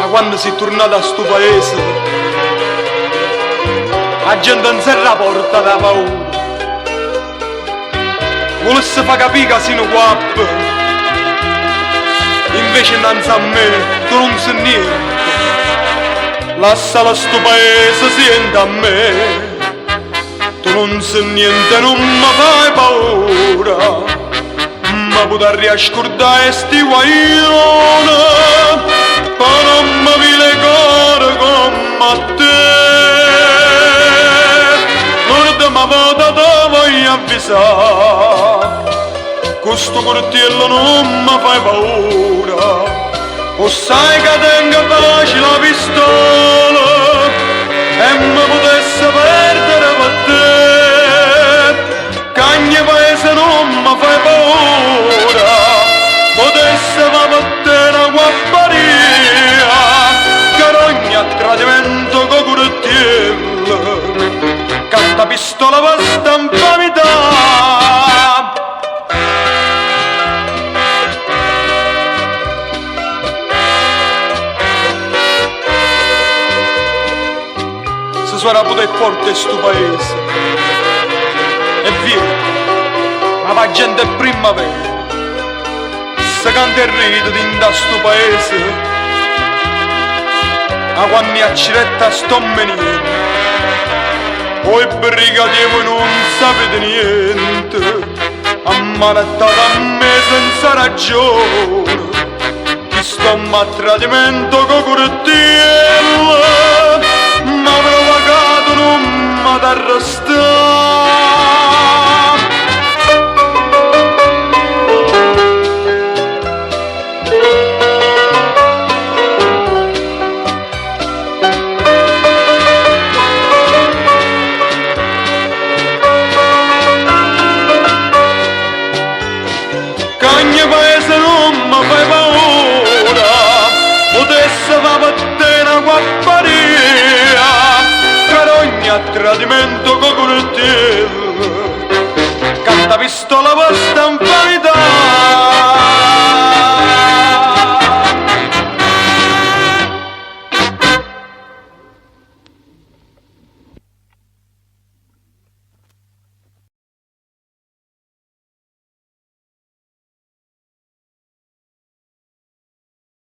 quando si è tornato a sto paese, la gente non si rapporta da paura. Volesse far capire che si non guappa, invece innanzi a me tu non sei niente. Lasciala sto paese, sienta a me, tu non sei niente, non mi fai paura, ma potrei scordare sti guaglione, ma non mi vi cuore come te. L'ultima volta ti voglio avvisare, questo coltello non mi fai paura. O sai che tengo facile la pistola e mi potesse perdere per te, che ogni paese non mi fai paura, potesse fare per te una guapparia, che ogni tradimento con coltello, canta pistola per stampare da. Suora pure forte sto paese e via, ma la gente è primavera, se canta e ride in da sto paese, ma quando mi acciretta sto menino, poi brigadiero non sapete niente, ammanettata a me senza ragione, chi sto a tradimento con cortiello, ma provocato non mi d'arrestare. Che ogni paese non mi fai paura, potesse fare per te una guapparia, a tradimento con coltello, canta pistola per stampare